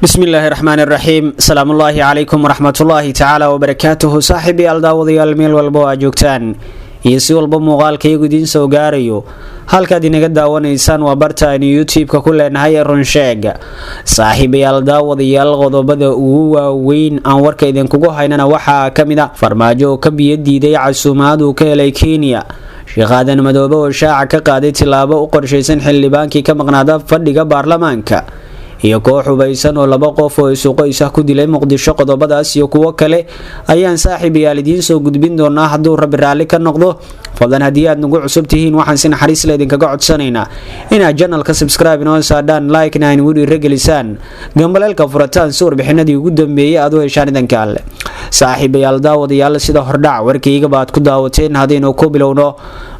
bismillaahi raxmaani raxiim salaamullaahi calaykum waraxmatullaahi tacaala wabarakaatuhu saaxiibii aldaawadyaal meel walba oo aad joogtaan iyo si walba muuqaalkaygu idiin soo gaarayo halkaad inaga daawanaysaan waa barta aynu youtube-ka ku leenahay ee runsheeg saaxiibayaal daawadayaal qodobada ugu waaweyn aan warka idinkugu haynana waxaa kamid a farmaajo oo ka biyo diiday casuumaad uu ka helay Kenya sheekh aadan madoobe oo shaaca ka qaaday tilaabo u qorshaysan xildhibaankii ka maqnaada fadhiga baarlamaanka iyo koox hubaysan oo laba qof oo isu qoys ah ku dilay Muqdisho. qodobadaas iyo kuwo kale ayaan saaxiibayaal idiin soo gudbin doonaa hadduu rabbi raalli ka noqdo. fadlan haddii aad nagu cusub tihiin waxaan si naxariis leh idinkaga codsanaynaa inaad channelka subscribe inoo saadhaan like-na aynu dhiirigelisaan gambaleelka furataan si warbixinadii ugu dambeeyay aad u heshaan idinka alle. saaxiibayaal daawadayaal sida hordhac warkayga baad ku daawateen haddaynu ku bilowno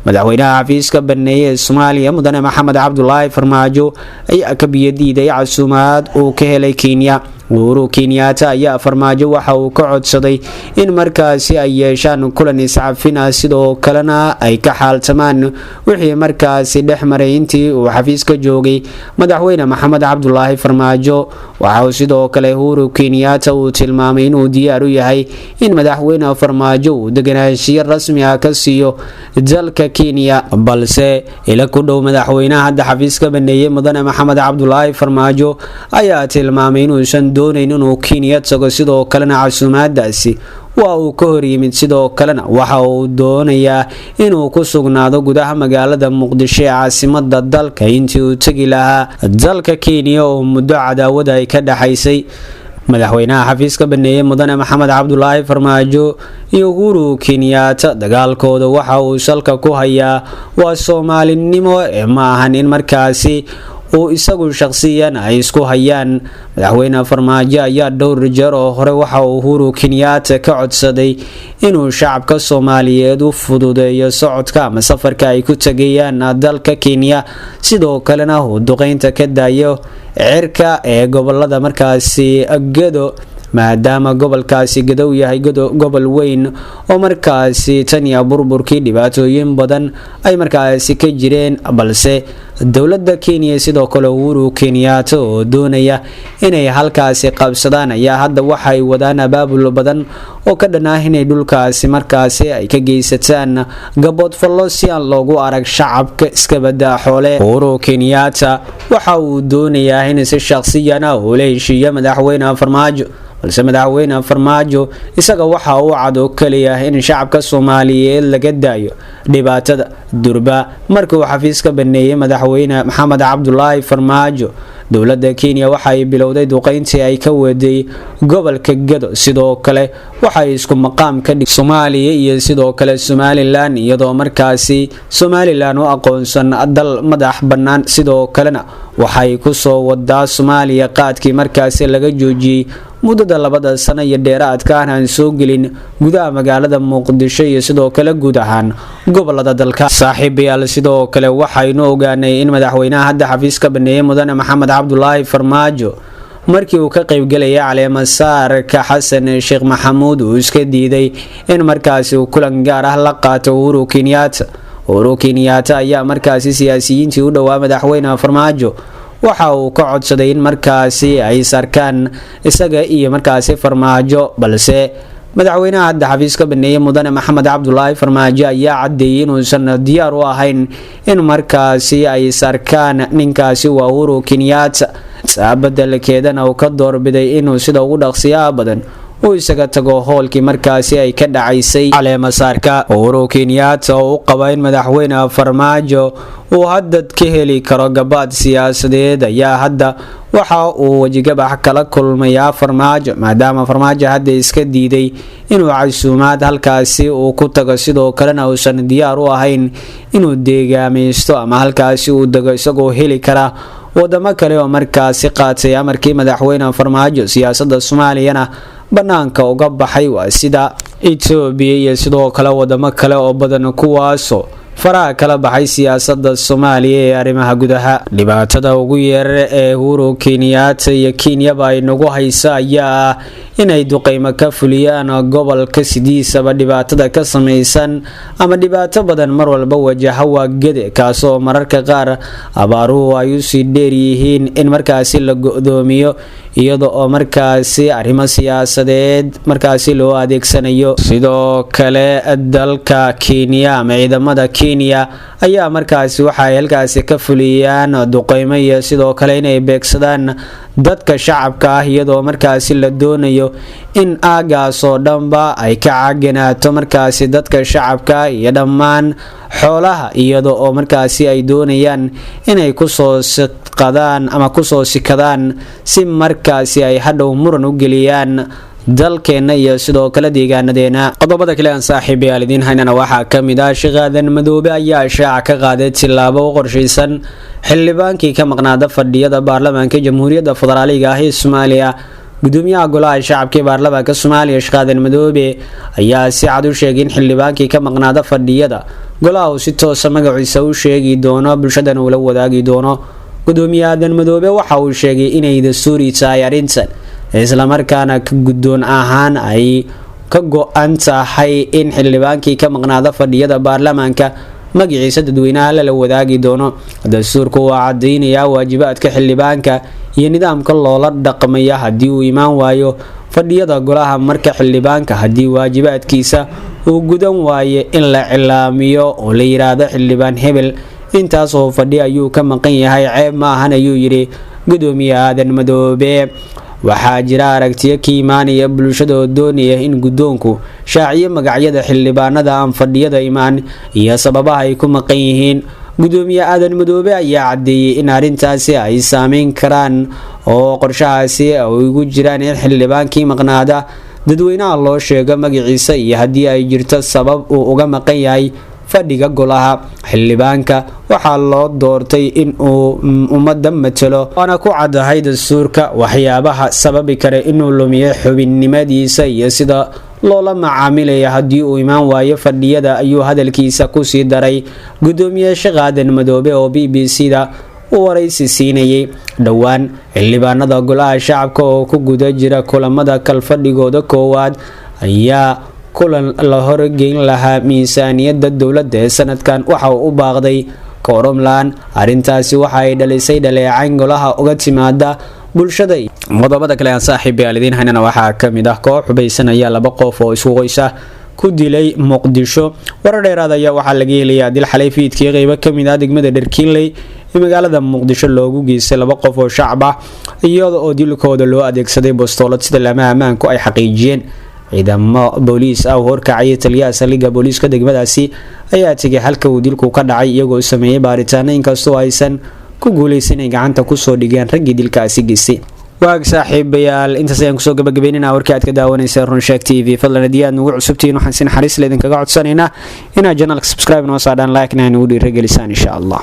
madaxweynaha xafiiska baneeye ee Soomaaliya mudane Maxamed Cabdullaahi Farmaajo ayaa ka biyo diiday casuumaad uu ka helay Kenya. Uhuru Kenyatta ayaa Farmaajo waxa uu ka codsaday in markaasi ay yeeshaan kulan iscafin ah sidoo kalena ay ka xaaltamaan wixii markaasi dhexmaray intii uu xafiiska joogay madaxweyne Maxamed Cabdullaahi Farmaajo. waxa uu sidoo kale Uhuru Kenyatta uu tilmaamay inuu diyaar u yahay in madaxweyne Farmaajo uu deganaanshiyo rasmi ah ka siiyo dalka Kenya, balse ila ku dhow madaxweynaha hadda xafiiska baneeye mudane Maxamed Cabdullaahi Farmaajo ayaa tilmaamay inuusan doonayn inuu Kenya tago, sidoo kalena casuumaadaasi waa uu ka hor yimid. sidoo kalena waxa uu doonayaa inuu ku sugnaado gudaha magaalada Muqdisho ee caasimada dalka intii uu tagi lahaa dalka Kenya oo muddo cadaawad ay ka dhaxaysay. madaxweynaha xafiiska baneeye mudane Maxamed Cabdullaahi Farmaajo iyo Uhuru Kenyatta dagaalkooda waxa uu salka ku hayaa waa Soomaalinimo ma ahan in markaasi uu isagu shakhsiyan ay isku hayaan. madaxweyne Farmaajo ayaa dhowr jeer oo hore waxa uu Uhuru Kenyatta ka codsaday inuu shacabka Soomaaliyeed u fududeeyo socodka ama safarka ay ku tagayaan dalka Kenya, sidoo kalena uu duqeynta ka daayo cirka ee gobolada markaasi Gedo, maadaama gobolkaasi Gedo yahay gobol weyn oo markaasi tan iyo burburkii dhibaatooyin badan ay markaasi ka jireen. balse dowladda Kenya sidoo kale Uhuru Kenyatta oo doonaya inay halkaasi qabsadaan ayaa hadda waxay wadaan abaabul badan oo ka dhan ah inay dhulkaasi markaasi ay ka geysataan gabood fallo si aan loogu arag shacabka iska badaa xoole. Uhuru Kenyatta waxa uu doonayaa in si shakhsiyan ah uu la heshiiyo madaxweyne Farmaajo, balse madaxweyne Farmaajo isaga waxa uu cad oo kaliya in shacabka Soomaaliyeed laga daayo dhibaatada. durba markii uu xafiiska baneeyay madaxweyne Maxamed Cabdullaahi Farmaajo, dowladda Kenya waxay bilowday duqeyntii ay ka waday gobolka Gedo, sidoo kale waxay isku maqaam ka dhigtay Soomaaliya iyo sidoo kale Somaliland, iyadoo markaasi Somaliland u aqoonsan dal madax bannaan. sidoo kalena waxay ku soo wadaa Soomaaliya qaadkii markaasi laga joojiyay muddada 2 sano iyo dheeraadka aan soo gelin gudaha magaalada Muqdisho iyo sidoo kale guud ahaan gobolada dalka. saaxiibayaal sidoo kale waxaynu ogaanay in madaxweynaha hadda xafiiska baneeye mudane Maxamed Cabdullaahi Farmaajo markii uu ka qayb galay caleemasaarka Xasan Sheekh Maxamuud uu iska diiday in markaasi uu kulan gaar ah la qaato Uhuru Kenyatta. Uhuru Kenyatta ayaa markaasi siyaasiyiintii u dhawaa madaxweyne Farmaajo waxa uu ka codsaday in markaasi ay sarkaan isaga iyo markaasi Farmaajo, balse madaxweynaha hadda xafiiska baneeye mudane Maxamed Cabdullaahi Farmaajo ayaa cadeeyay inuusan diyaar u ahayn in markaasi ay sarkaan ninkaasi waa Uhuru Kenyatta. sababadalkeedana uu ka doorbiday inuu sida ugu dhaqsiyaha badan uu isaga tago hoolkii markaasi ay ka dhacaysay caleemasaarka. Uhuru Kenyatta oo u qaba in madaxweyne Farmaajo uu hadda ka heli karo gabaad siyaasadeed ayaa hadda waxa uu wajigabax kala kulmayaa Farmaajo, maadaama Farmaajo hadda iska diiday inuu casuumaad halkaasi uu ku tago, sidoo kalena uusan diyaar u ahayn inuu deegaamaysto ama halkaasi uu dago isagoo heli kara wadamo kale oo markaasi qaatay amarkii madaxweyne Farmaajo. siyaasadda Soomaaliyana banaanka uga baxay waa sida Ethiopia iyo sidoo kale wadamo kale oo badan kuwaasoo faraha kala baxay siyaasadda Soomaaliya ee arrimaha gudaha. dhibaatada ugu yar ee Uhuru Kenyatta iyo Kenya ay nagu haysa ayaa inay duqeymo ka fuliyaan gobolka sidiisaba dhibaatada ka samaysan ama dhibaato badan mar walba wajaha waa Gedo, kaasoo mararka qaar abaaruhu ay u sii dheer yihiin in markaasi la go'doomiyo iyada oo markaasi arrimo siyaasadeed markaasi loo adeegsanayo. sidoo kale dalka Kenya ama ciidamada Kenya ayaa markaasi waxay halkaasi ka fuliyaan duqeymo iyo sidoo kale inay beegsadaan dadka shacabka ah iyadoo markaasi la doonayo in aagaas oo dhanba ay ka caaganaato markaasi dadka shacabka iyo dhammaan xoolaha iyada oo markaasi ay doonayaan inay kusoo siqadaan ama kusoo sikadaan si markaasi ay hadhow muran u geliyaan dalkeena iyo sidoo kale deegaanadeena. qodobada kale aan saaxiibayaal idiin haynana waxaa kamid ah Sheekh Aadan Madoobe ayaa shaaca ka qaaday tilaabo u qorshaysan xildhibaankii ka maqnaada fadhiyada baarlamaanka Jamhuuriyadda Federaalka ah ee Soomaaliya. gudoomiyaha golaha shacabka ee baarlamaanka Soomaaliya Sheekh Aadan Madoobe ayaa si cad u sheegay in xildhibaankii ka maqnaada fadhiyada golaha uu si toos ah magaciisa u sheegi doono bulshadana uu la wadaagi doono. gudoomiyaha Aadan Madoobe waxa uu sheegay inay dastuuri tahay arrintan isla markaana guddoon ahaan ay ka go'an tahay in xildhibaankii ka maqnaada fadhiyada baarlamaanka magaciisa dadweynaha la wadaagi doono. dastuurku waa cadeynaya waajibaadka xildhibaanka iyo nidaamka loola dhaqmaya haddii uu imaan waayo fadhiyada golaha marka xildhibaanka haddii waajibaadkiisa uu gudan waayo in la cilaamiyo oo la yiraahdo xildhibaan hebel intaas oo fadhi ayuu ka maqan yahay ceeb ma ahan ayuu yiri gudoomiyaha Aadan Madoobe. waxaa jira aragtiyo ka imaanaya bulshada oo doonaya in guddoonku shaaciyo magacyada xildhibaanada aan fadhiyada imaan iyo sababaha ay ku maqan yihiin. gudoomiyaha Aadan Madoobe ayaa cadeeyay in arrintaasi ay saameyn karaan oo qorshahaasi ay ugu jiraan in xildhibaankii maqnaada dadweynaha loo sheego magaciisa iyo haddii ay jirto sabab uu uga maqan yahay fadhiga golaha. xildhibaanka waxaa loo doortay in uu ummadda matalo waana ku cadahay dastuurka waxyaabaha sababi kara inuu lumiyo xubinnimadiisa iyo sida loola macaamilaya haddii uu imaan waayo fadhiyada ayuu hadalkiisa kusii daray gudoomiye Sheekh Aadan Madoobe oo BBC-da u waraysi siinayay. dhowaan xildhibaanada golaha shacabka oo ku guda jira kulamada kalfadhigooda koowaad ayaa kulan la horgeyn lahaa miisaaniyadda dowladda ee sanadkan waxa uu u baaqday kooromlaan. arrintaasi waxa ay dhalisay dhaleecayn golaha uga timaada bulshada. qodobada kale aan saaxiibayaal idiin haynana waxaa kamid ah koox xubaysan ayaa 2 qof oo isku qoys ah ku dilay Muqdisho. warar dheeraad ayaa waxaa laga helayaa dil xalay fiidkii qaybo kamid ah degmada Dharkiinley ee magaalada Muqdisho loogu geystay 2 qof oo shacab ah iyada oo dilkooda loo adeegsaday bastoolad sida lama ammaanku ay xaqiijiyeen. ciidamo booliis ah horkacay taliyaha saldhigga booliiska degmadaasi ayaa tagay halka uu dilku ka dhacay iyagoo sameeyay baaritaano inkastoo aysan ku guuleysan inay gacanta kusoo dhigeen raggii dilkaasi geystay. waag saaxiibayaal intaas ayaan kusoo gabagabeynaa warkii aad ka daawanaysay Runsheeg TV. fadlan haddii aad nagu cusubtihiin waxaan si naxariis leh idinkaga codsanaynaa inaad channelka subscribe noo saadhaan like-na nagu dhiirigelisaan insha Allah.